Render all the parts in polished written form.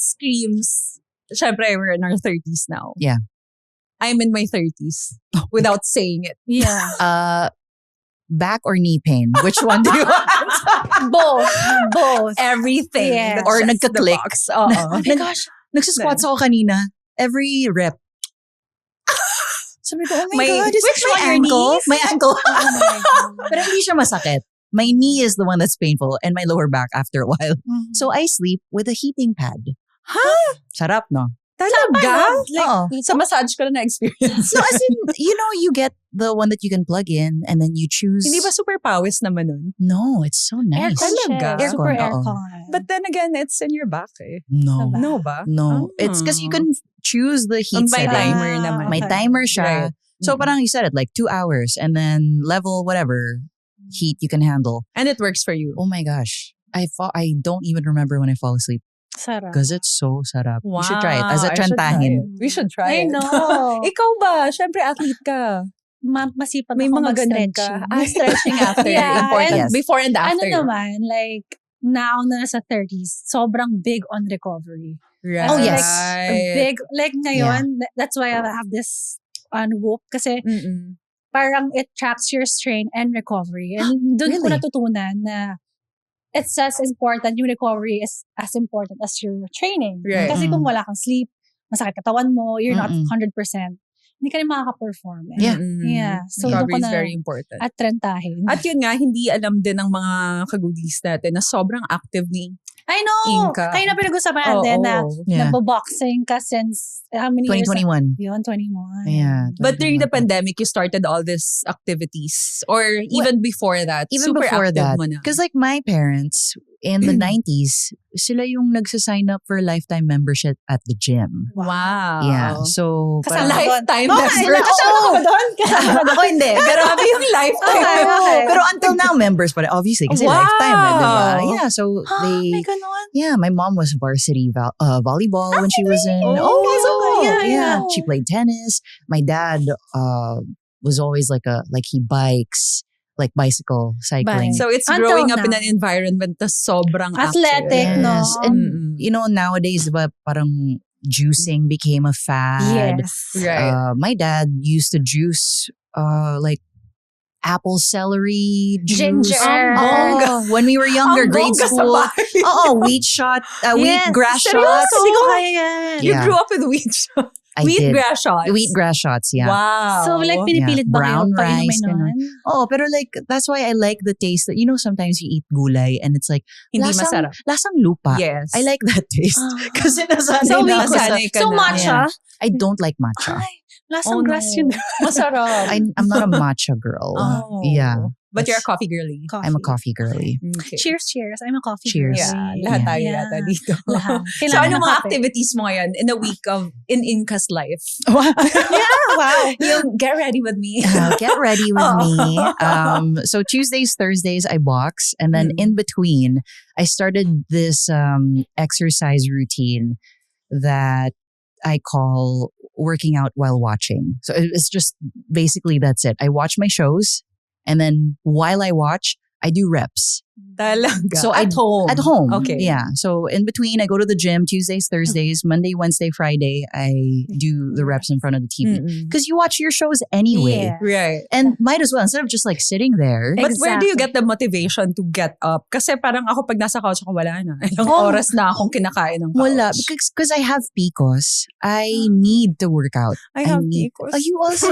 screams, syempre, we're in our 30s now. Yeah. I'm in my 30s without saying it. Yeah. Back or knee pain? Which one do you want? Both. Everything. Yeah. that Or checks the nagka-click. box. Oo. Oh my gosh. Nagsasquats ako kanina. Every rep. Sabi ko, oh my God, is which it my one, your ankle? knees? My ankle. Oh my God. Pero hindi siya masakit. My knee is the one that's painful and my lower back after a while. Mhm. So I sleep with a heating pad. Ha? Sarap, no? Talaga? Oo. Sa massage ko na experience. No, as in, you get the one that you can plug in and then you choose. Hindi ba super pawis naman nun? No, it's so nice. Aircon Talaga? siya. Super Aircon, oo. aircon. But then again, it's in your back eh. No. Diba? No ba? No. It's because you can choose the heat May setting. timer naman. May Okay. timer siya. Right. So parang you set it like 2 hours and then level whatever heat you can handle. And it works for you. Oh my gosh. I don't even remember when I fall asleep Sarap. because it's so sarap. Wow. You should try it as a I should try trantahin. it. We should try I it. know. Ikaw ba? Syempre athlete ka. Masipag May ako mga ganun mag-stretching. ka. Stretching after. Yeah, Important. and- Before and Ano after. naman, like, now na nasa 30s, sobrang big on recovery. Right. Oh, yes. Big, like ngayon, that's why I have this on Whoop kasi Mm-mm. parang it tracks your strain and recovery. And doon ko Really? natutunan na it's as important, yung recovery is as important as your training. Right. Kasi Mm-mm. kung wala kang sleep, masakit katawan mo, you're not Mm-mm. 100%, hindi ka rin makaka-perform. And Yeah. Mm-mm. Yeah. So, Recovery doon is ko na- very important. At trentahin. At yun nga, hindi alam din ng mga kagoodies natin na sobrang active ni I know! Inka. Kaya na pinag-usapan natin na Yeah. nagbo-boxing ka since how many years? 2021. Yun, 21. Yeah. But during the 2021. pandemic, you started all these activities. Or even before that, Even super before active that. mo na. Because like my parents in the 90s, sila yung nagsasign up for lifetime membership at the gym. Wow. Yeah. So, Kasama parang- Lifetime Oh, member. kasama ko ba doon? Kasama ko ba doon? Ako hindi. Pero, Grabe yung lifetime. Okay, mo. okay. pero until now, members pa rin. Obviously, kasi Wow. lifetime. Eh, diba? Yeah, so May they... ganon. Yeah, my mom was varsity volleyball when she was in... Oh, yeah. She played tennis. My dad was always he bikes, like bicycle cycling. Bike. So it's Until growing up in now. an environment na sobrang Athletic, active. no? Yes. And, Mm-mm. you know, nowadays, diba, parang juicing became a fad. Yes. Right. My dad used to juice like apple celery juice. Ginger. Oh, when we were younger, Ang grade bongga sa school. bahay. Oh, wheat shot, wheat Yes, grass seryoso? shots. Hindi ko kaya yan. You Yeah. grew up with wheat shots. I Wheat did. grass shots. Wheat grass shots, yeah. Wow. So like pinipilit ba kayo Brown pag inumin rice, nun? Oh, pero like, that's why I like the taste. That, you know, sometimes you eat gulay and it's like, Hindi lasang, masarap. lasang lupa. Yes. I like that taste. Ah. Kasi nasanay So, na ako sa... nasanay ka So na. matcha? I don't like matcha. Ay, lasang grass yun. Masarap. I'm not a matcha girl. Oh. Yeah. But you're a coffee girly. I'm a coffee girly. Okay. Cheers, cheers. I'm a coffee Cheers. girl. Yeah, lahat tayo Yeah. yata dito. Lahat. So Kailangan ano ng mga kape. activities mo ngayon in a week of in Inca's life? Yeah, wow. Yung get ready with me. Get ready with Oh. me. So Tuesdays, Thursdays, I box. And then in between, I started this exercise routine that I call working out while watching. So it's just basically that's it. I watch my shows. And then while I watch, I do reps. Talaga. So at home. At home. Okay. Yeah. So in between, I go to the gym Tuesdays, Thursdays, Monday, Wednesday, Friday. I do the reps in front of the TV. Mm-mm. Because you watch your shows anyway. Yeah. Right. And might as well, instead of just like sitting there. But where do you Exactly. get the motivation to get up? Kasi parang ako pag nasa couch ako, wala na. Ilang oras na akong kinakain ng couch. Wala. Because I have PCOS. I need to work out. I have need- PCOS. Oh, you also?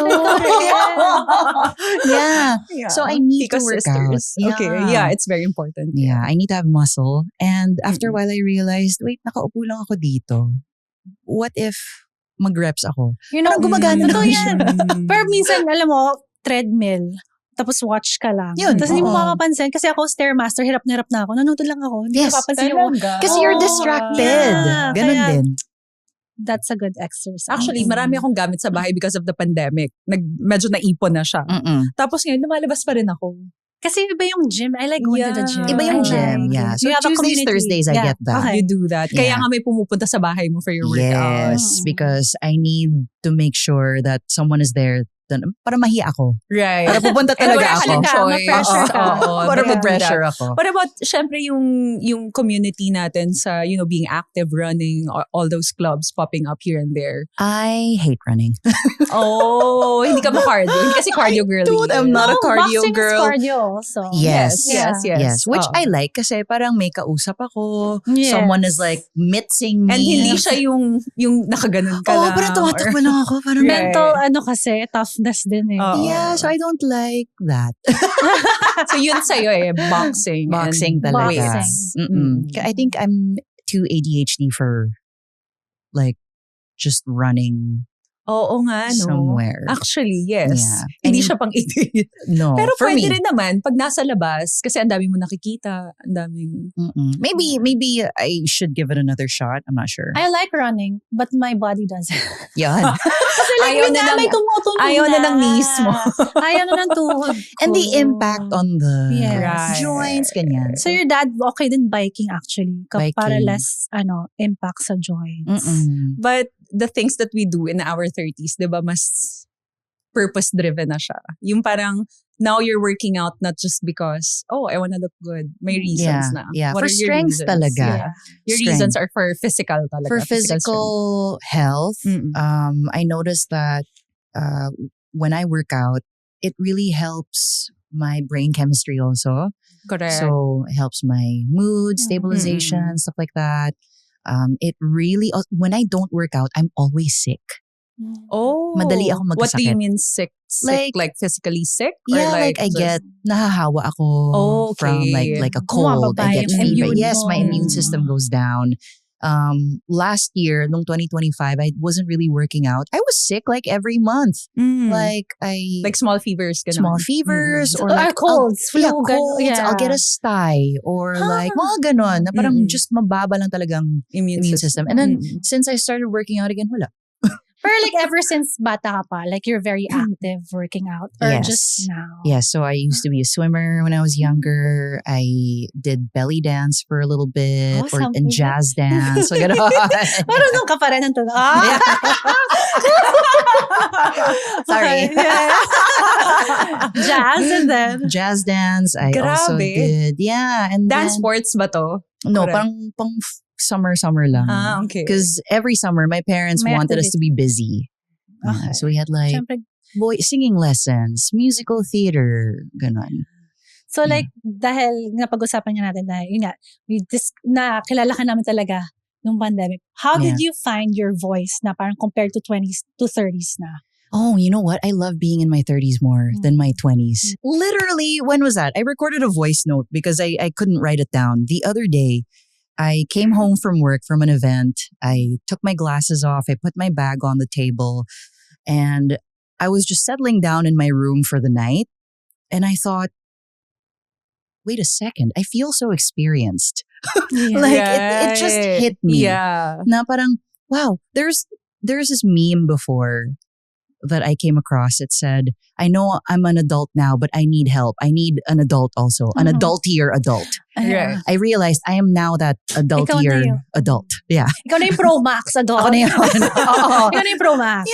yeah. So I need to PCOS work sisters. out. Okay. Yeah. Yeah, it's very important. Yeah, I need to have muscle. And after a Mm-mm. while, I realized, wait, nakaupo lang ako dito. What if mag-reps ako? You know, Parang gumagana totoo naman yan. Mm. Pero minsan, alam mo, treadmill. Tapos watch ka lang. Yun, Tapos hindi mo oo. mapapansin. Kasi ako, Stairmaster, hirap na ako. Nanonood lang ako. Hindi Yes. ko napapansin yung... Talaga. Kasi Oo. you're distracted. Yeah, Ganon kaya- din. That's a good exercise. Actually, marami akong gamit sa bahay because of the pandemic. Medyo naipon na siya. Mm-mm. Tapos ngayon, lumalabas pa rin ako. Kasi iba yung gym. I like going to the gym. Iba yung I gym, like yeah. it. So You have a Tuesdays, community. Thursdays, I Yeah. get that. Okay. You do that. Kaya Yeah. nga may pumupunta sa bahay mo for your workout. Yes, because I need to make sure that someone is there doon. Para mahiya ako. Right. Para pupunta And talaga wala ako. ka ng choice. Ma-pressure ka. Oo, Para but you do ma-pressure that. ako. What about, syempre, yung community natin sa, being active, running, all those clubs popping up here and there? I hate running. Oh, hindi ka ma-cardio. Hindi kasi cardio girl. Dude, I'm not a cardio boxing girl. is cardio also. Yes. Yes. Which Oo. I like kasi parang may kausap ako. Yes. Someone is like mitzing me. And hindi siya yung nakaganon ka Oo, lang. parang tumatakbo lang ako. Parang Right. Mental kasi, toughness din eh. Oo. Yeah, so I don't like that. So yun sa'yo boxing. Boxing and talaga. weights. Mm-mm. I think I'm too ADHD for like just running Oo nga, no? somewhere. Actually, yes. Yeah. Hindi And- siya pang idiot. No, Pero for pwede me. rin naman pag nasa labas kasi ang dami mo nakikita, ang daming... Mm-mm. Maybe I should give it another shot. I'm not sure. I like running, but my body doesn't. Yan. Kasi like, Ayaw na may ng- tumutunog ayaw na ng knees mo. Ayaw na ng tuhod ko. And the impact on the Yes. Right. joints, ganyan. So your dad, okay din biking actually. Para Biking. less, impact sa joints. Mm-mm. But the things that we do in our 30s, di ba, mas purpose-driven na siya. Yung parang, now you're working out not just because, I want to look good. May reasons na. Yeah. What For are your strength reasons? talaga. Yeah. Your Strength. reasons are for physical talaga. For strength. physical health, Mm-mm. I noticed that when I work out, it really helps my brain chemistry also. Correct. So it helps my mood, Mm. stabilization, stuff like that. It really, when I don't work out, I'm always sick. Madali ako What do you magkasakit. mean sick? Sick? Like physically sick? Or Yeah, like I just- get nahahawa ako from Okay. like a cold. Bumababa I get yung fever. immune Yes, my mo. immune system goes down. Last year, nung 2025, I wasn't really working out. I was sick like every month. Like Like small fevers. Ganun. small fevers or Or like colds, flu, yeah, ganun. colds. Yeah. I'll get a sty or like mga ganon na parang Mm-mm. just mababa lang talagang Immune system. And then Mm-mm. since I started working out again, wala. Pero like ever since bata ka pa, like you're very active working out or Yes. just now? Yeah, so I used to be a swimmer when I was younger. I did belly dance for a little bit Oh, and something. jazz dance. So ganon. Marunong ka pa rin ng tunog. Ah! Sorry. Jazz and then? Jazz dance. I also Grabe. did. Yeah. And Dance then, sports ba to? No, Correct. pang summer lang. Okay. Because every summer, my parents May wanted us to be busy. Okay. So we had like Siyempre, singing lessons, musical theater, ganon. so like, dahil napag-usapan niya natin dahil, yun nga, kilala ka namin talaga nung pandemic. How did you find your voice na parang compared to 20s to 30s na? Oh, you know what? I love being in my 30s more than my 20s. Literally, when was that? I recorded a voice note because I couldn't write it down. The other day, I came home from work from an event. I took my glasses off. I put my bag on the table. And I was just settling down in my room for the night. And I thought, wait a second. I feel so experienced. Like, it just hit me. Yeah. Na parang, wow, there's this meme before that I came across. It said, I know I'm an adult now, but I need help. I need an adult also. An Mhm. adultier adult. Right. I realized I am now that Ikaw na adultier yun. adult. Yeah. Ikaw na yung Pro Max, adult. Ako na yun. Oo. Ikaw na yung Pro Max.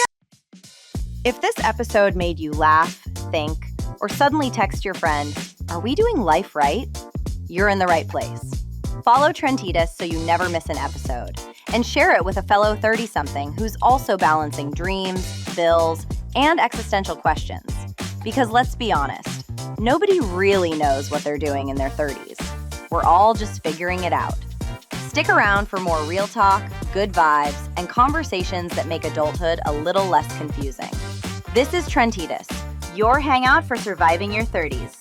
If this episode made you laugh, think, or suddenly text your friend, "Are we doing life right?" You're in the right place. Follow Trentitas so you never miss an episode. And share it with a fellow 30-something who's also balancing dreams, bills, and existential questions. Because let's be honest, nobody really knows what they're doing in their 30s. We're all just figuring it out. Stick around for more real talk, good vibes, and conversations that make adulthood a little less confusing. This is Trentitas, your hangout for surviving your 30s.